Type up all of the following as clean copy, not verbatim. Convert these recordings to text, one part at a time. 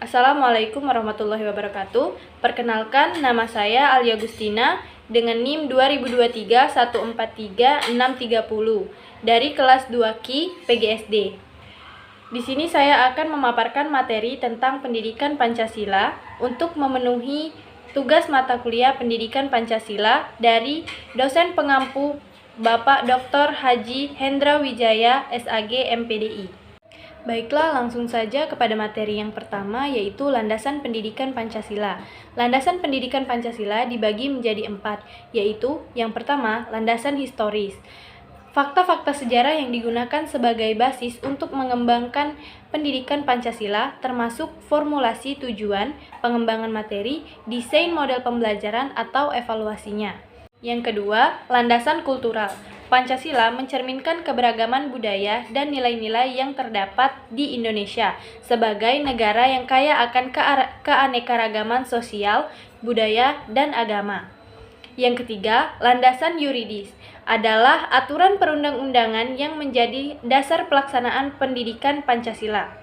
Assalamualaikum warahmatullahi wabarakatuh. Perkenalkan, nama saya Alia Gustina dengan NIM 2023143630 dari kelas 2KI PGSD. Di sini saya akan memaparkan materi tentang pendidikan Pancasila untuk memenuhi tugas mata kuliah pendidikan Pancasila dari dosen pengampu Bapak Dr. Haji Hendra Wijaya, SAG, MPDI. Baiklah, langsung saja kepada materi yang pertama, yaitu landasan pendidikan Pancasila. Landasan pendidikan Pancasila dibagi menjadi 4, yaitu yang pertama, landasan historis. Fakta-fakta sejarah yang digunakan sebagai basis untuk mengembangkan pendidikan Pancasila, termasuk formulasi tujuan, pengembangan materi, desain model pembelajaran, atau evaluasinya. Yang kedua, landasan kultural. Pancasila mencerminkan keberagaman budaya dan nilai-nilai yang terdapat di Indonesia sebagai negara yang kaya akan keanekaragaman sosial, budaya, dan agama. Yang ketiga, landasan yuridis adalah aturan perundang-undangan yang menjadi dasar pelaksanaan pendidikan Pancasila.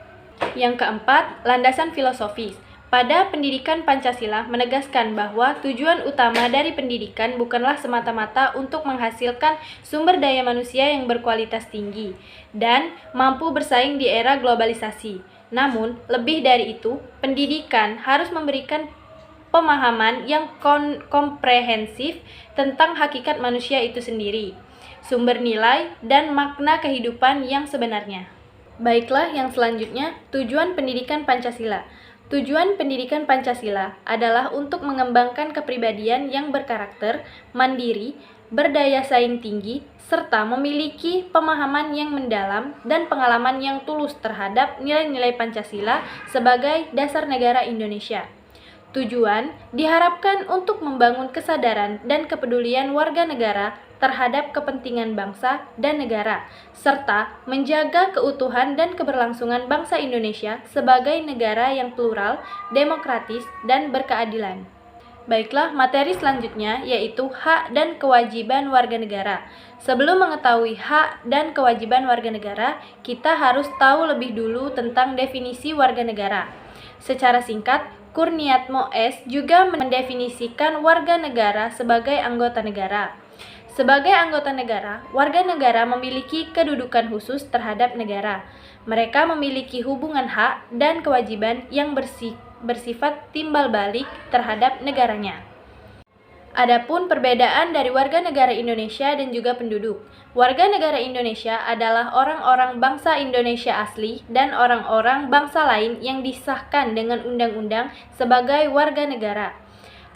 Yang keempat, landasan filosofis. Pada pendidikan Pancasila menegaskan bahwa tujuan utama dari pendidikan bukanlah semata-mata untuk menghasilkan sumber daya manusia yang berkualitas tinggi dan mampu bersaing di era globalisasi. Namun, lebih dari itu, pendidikan harus memberikan pemahaman yang komprehensif tentang hakikat manusia itu sendiri, sumber nilai, dan makna kehidupan yang sebenarnya. Baiklah, yang selanjutnya, tujuan pendidikan Pancasila. Tujuan pendidikan Pancasila adalah untuk mengembangkan kepribadian yang berkarakter, mandiri, berdaya saing tinggi, serta memiliki pemahaman yang mendalam dan pengalaman yang tulus terhadap nilai-nilai Pancasila sebagai dasar negara Indonesia. Tujuan diharapkan untuk membangun kesadaran dan kepedulian warga negara terhadap kepentingan bangsa dan negara, serta menjaga keutuhan dan keberlangsungan bangsa Indonesia sebagai negara yang plural, demokratis, dan berkeadilan. Baiklah, materi selanjutnya yaitu hak dan kewajiban warga negara. Sebelum mengetahui hak dan kewajiban warga negara, kita harus tahu lebih dulu tentang definisi warga negara. Secara singkat, Kurniatmo S. juga mendefinisikan warga negara sebagai anggota negara. Sebagai anggota negara, warga negara memiliki kedudukan khusus terhadap negara. Mereka memiliki hubungan hak dan kewajiban yang bersifat timbal balik terhadap negaranya. Adapun perbedaan dari warga negara Indonesia dan juga penduduk. Warga negara Indonesia adalah orang-orang bangsa Indonesia asli dan orang-orang bangsa lain yang disahkan dengan undang-undang sebagai warga negara.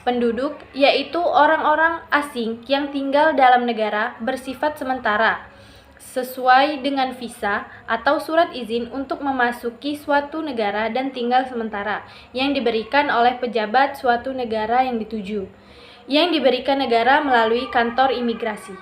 Penduduk yaitu orang-orang asing yang tinggal dalam negara bersifat sementara, sesuai dengan visa atau surat izin untuk memasuki suatu negara dan tinggal sementara yang diberikan oleh pejabat suatu negara yang dituju, yang diberikan negara melalui kantor imigrasi.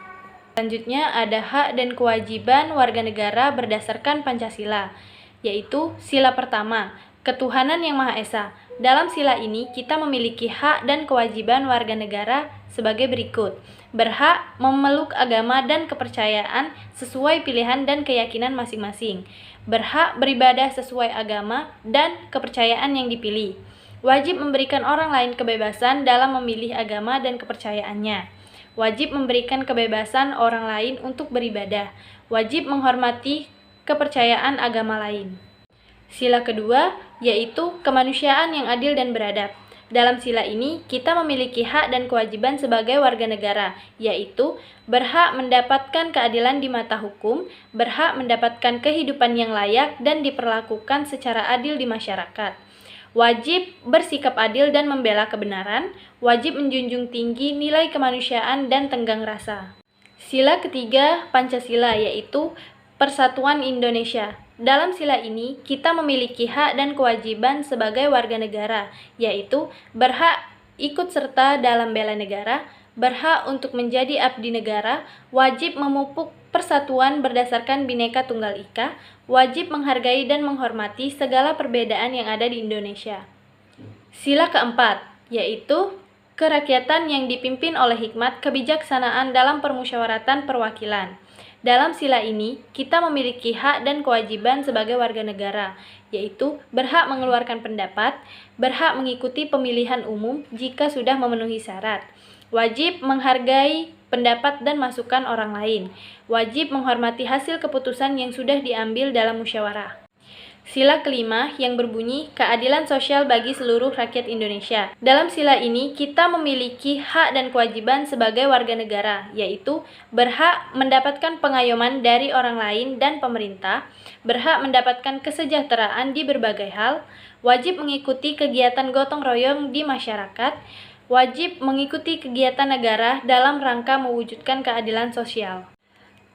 Selanjutnya ada hak dan kewajiban warga negara berdasarkan Pancasila, yaitu sila pertama, ketuhanan yang Maha Esa. Dalam sila ini kita memiliki hak dan kewajiban warga negara sebagai berikut: berhak memeluk agama dan kepercayaan sesuai pilihan dan keyakinan masing-masing, berhak beribadah sesuai agama dan kepercayaan yang dipilih, wajib memberikan orang lain kebebasan dalam memilih agama dan kepercayaannya, wajib memberikan kebebasan orang lain untuk beribadah, wajib menghormati kepercayaan agama lain. Sila kedua yaitu kemanusiaan yang adil dan beradab. Dalam sila ini kita memiliki hak dan kewajiban sebagai warga negara, yaitu berhak mendapatkan keadilan di mata hukum, berhak mendapatkan kehidupan yang layak dan diperlakukan secara adil di masyarakat, wajib bersikap adil dan membela kebenaran, wajib menjunjung tinggi nilai kemanusiaan dan tenggang rasa. Sila ketiga Pancasila yaitu Persatuan Indonesia. Dalam sila ini, kita memiliki hak dan kewajiban sebagai warga negara, yaitu berhak ikut serta dalam bela negara, berhak untuk menjadi abdi negara, wajib memupuk persatuan berdasarkan Bhinneka Tunggal Ika, wajib menghargai dan menghormati segala perbedaan yang ada di Indonesia. Sila keempat, yaitu kerakyatan yang dipimpin oleh hikmat kebijaksanaan dalam permusyawaratan perwakilan. Dalam sila ini, kita memiliki hak dan kewajiban sebagai warga negara, yaitu berhak mengeluarkan pendapat, berhak mengikuti pemilihan umum jika sudah memenuhi syarat, wajib menghargai pendapat dan masukan orang lain, wajib menghormati hasil keputusan yang sudah diambil dalam musyawarah. Sila kelima yang berbunyi keadilan sosial bagi seluruh rakyat Indonesia. Dalam sila ini, kita memiliki hak dan kewajiban sebagai warga negara, yaitu berhak mendapatkan pengayoman dari orang lain dan pemerintah, berhak mendapatkan kesejahteraan di berbagai hal, wajib mengikuti kegiatan gotong royong di masyarakat, wajib mengikuti kegiatan negara dalam rangka mewujudkan keadilan sosial.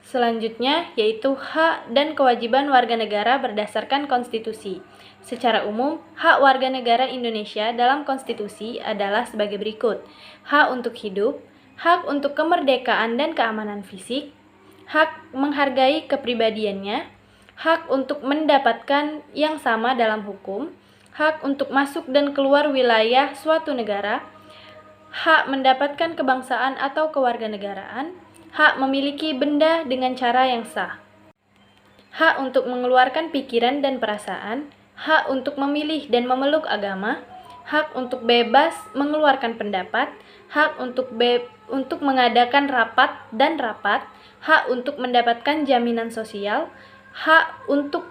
Selanjutnya, yaitu hak dan kewajiban warga negara berdasarkan konstitusi. Secara umum, hak warga negara Indonesia dalam konstitusi adalah sebagai berikut: hak untuk hidup, hak untuk kemerdekaan dan keamanan fisik, hak menghargai kepribadiannya, hak untuk mendapatkan yang sama dalam hukum, hak untuk masuk dan keluar wilayah suatu negara, hak mendapatkan kebangsaan atau kewarganegaraan, hak memiliki benda dengan cara yang sah, hak untuk mengeluarkan pikiran dan perasaan, hak untuk memilih dan memeluk agama, hak untuk bebas mengeluarkan pendapat, hak untuk mengadakan rapat dan rapat, hak untuk mendapatkan jaminan sosial, hak untuk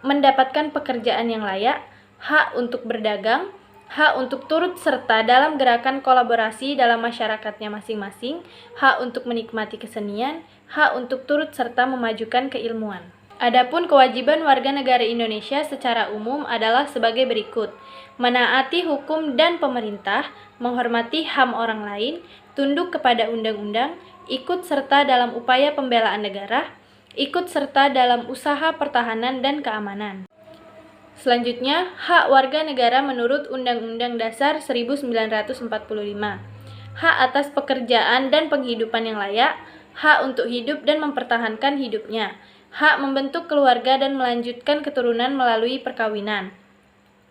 mendapatkan pekerjaan yang layak, hak untuk berdagang, hak untuk turut serta dalam gerakan kolaborasi dalam masyarakatnya masing-masing, hak untuk menikmati kesenian, hak untuk turut serta memajukan keilmuan. Adapun kewajiban warga negara Indonesia secara umum adalah sebagai berikut: menaati hukum dan pemerintah, menghormati HAM orang lain, tunduk kepada undang-undang, ikut serta dalam upaya pembelaan negara, ikut serta dalam usaha pertahanan dan keamanan. Selanjutnya, hak warga negara menurut Undang-Undang Dasar 1945. Hak atas pekerjaan dan penghidupan yang layak, hak untuk hidup dan mempertahankan hidupnya, hak membentuk keluarga dan melanjutkan keturunan melalui perkawinan,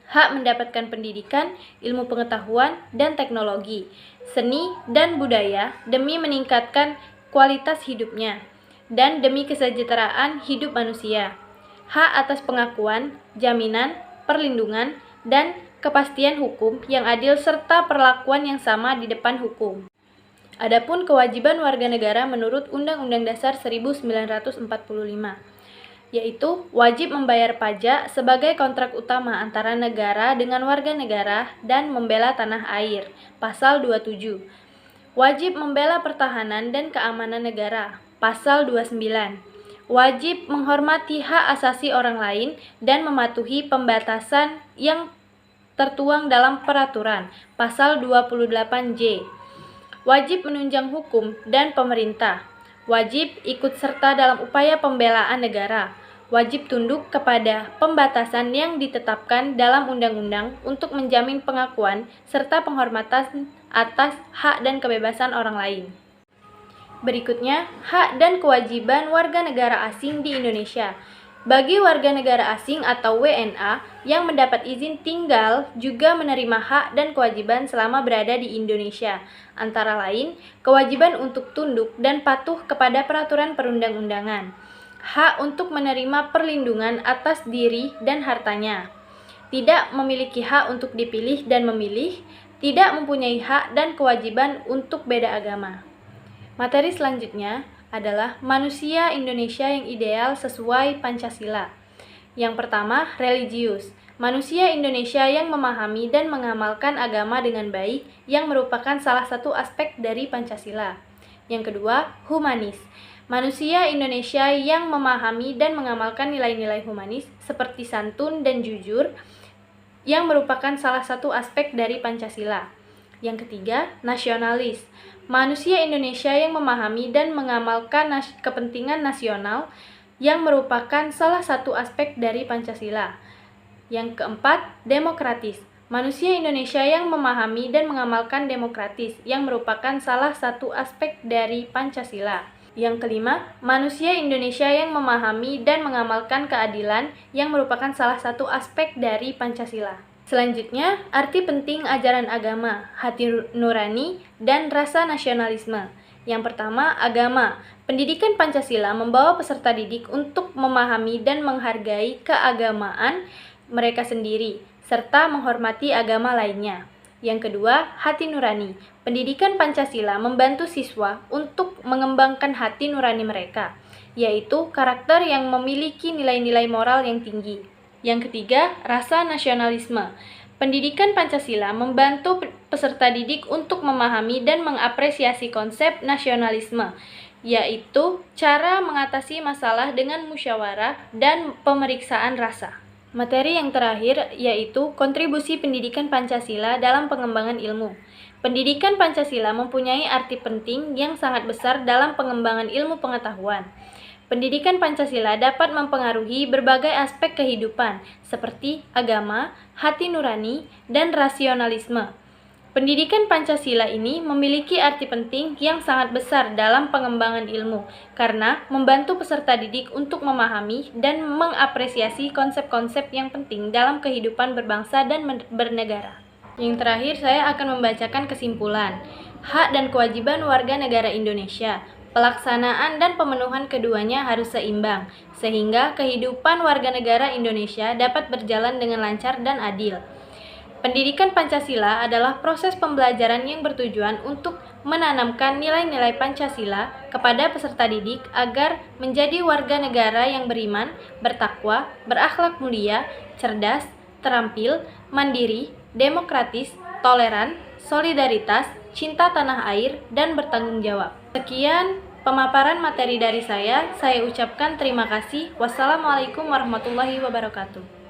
hak mendapatkan pendidikan, ilmu pengetahuan, dan teknologi, seni, dan budaya demi meningkatkan kualitas hidupnya, dan demi kesejahteraan hidup manusia. Hak atas pengakuan, jaminan, perlindungan, dan kepastian hukum yang adil serta perlakuan yang sama di depan hukum. Adapun kewajiban warga negara menurut Undang-Undang Dasar 1945, yaitu wajib membayar pajak sebagai kontrak utama antara negara dengan warga negara dan membela tanah air, Pasal 27. Wajib membela pertahanan dan keamanan negara, Pasal 29. Wajib menghormati hak asasi orang lain dan mematuhi pembatasan yang tertuang dalam peraturan, Pasal 28J. Wajib menunjang hukum dan pemerintah. Wajib ikut serta dalam upaya pembelaan negara. Wajib tunduk kepada pembatasan yang ditetapkan dalam undang-undang untuk menjamin pengakuan serta penghormatan atas hak dan kebebasan orang lain. Berikutnya, hak dan kewajiban warga negara asing di Indonesia. Bagi warga negara asing atau WNA yang mendapat izin tinggal juga menerima hak dan kewajiban selama berada di Indonesia, antara lain kewajiban untuk tunduk dan patuh kepada peraturan perundang-undangan, hak untuk menerima perlindungan atas diri dan hartanya, tidak memiliki hak untuk dipilih dan memilih, tidak mempunyai hak dan kewajiban untuk beda agama. Materi selanjutnya adalah manusia Indonesia yang ideal sesuai Pancasila. Yang pertama, religius. Manusia Indonesia yang memahami dan mengamalkan agama dengan baik yang merupakan salah satu aspek dari Pancasila. Yang kedua, humanis. Manusia Indonesia yang memahami dan mengamalkan nilai-nilai humanis seperti santun dan jujur yang merupakan salah satu aspek dari Pancasila. Yang ketiga, nasionalis. Manusia Indonesia yang memahami dan mengamalkan kepentingan nasional yang merupakan salah satu aspek dari Pancasila. Yang keempat, demokratis. Manusia Indonesia yang memahami dan mengamalkan demokratis yang merupakan salah satu aspek dari Pancasila. Yang kelima, manusia Indonesia yang memahami dan mengamalkan keadilan yang merupakan salah satu aspek dari Pancasila. Selanjutnya, arti penting ajaran agama, hati nurani, dan rasa nasionalisme. Yang pertama, agama. Pendidikan Pancasila membawa peserta didik untuk memahami dan menghargai keagamaan mereka sendiri, serta menghormati agama lainnya. Yang kedua, hati nurani. Pendidikan Pancasila membantu siswa untuk mengembangkan hati nurani mereka, yaitu karakter yang memiliki nilai-nilai moral yang tinggi. Yang ketiga, rasa nasionalisme. Pendidikan Pancasila membantu peserta didik untuk memahami dan mengapresiasi konsep nasionalisme, yaitu cara mengatasi masalah dengan musyawarah dan pemeriksaan rasa. Materi yang terakhir yaitu kontribusi pendidikan Pancasila dalam pengembangan ilmu. Pendidikan Pancasila mempunyai arti penting yang sangat besar dalam pengembangan ilmu pengetahuan. Pendidikan Pancasila dapat mempengaruhi berbagai aspek kehidupan, seperti agama, hati nurani, dan rasionalisme. Pendidikan Pancasila ini memiliki arti penting yang sangat besar dalam pengembangan ilmu, karena membantu peserta didik untuk memahami dan mengapresiasi konsep-konsep yang penting dalam kehidupan berbangsa dan bernegara. Yang terakhir, saya akan membacakan kesimpulan. Hak dan kewajiban warga negara Indonesia. Pelaksanaan dan pemenuhan keduanya harus seimbang, sehingga kehidupan warga negara Indonesia dapat berjalan dengan lancar dan adil. Pendidikan Pancasila adalah proses pembelajaran yang bertujuan untuk menanamkan nilai-nilai Pancasila kepada peserta didik agar menjadi warga negara yang beriman, bertakwa, berakhlak mulia, cerdas, terampil, mandiri, demokratis, toleran, solidaritas, cinta tanah air, dan bertanggung jawab. Sekian pemaparan materi dari saya ucapkan terima kasih. Wassalamualaikum warahmatullahi wabarakatuh.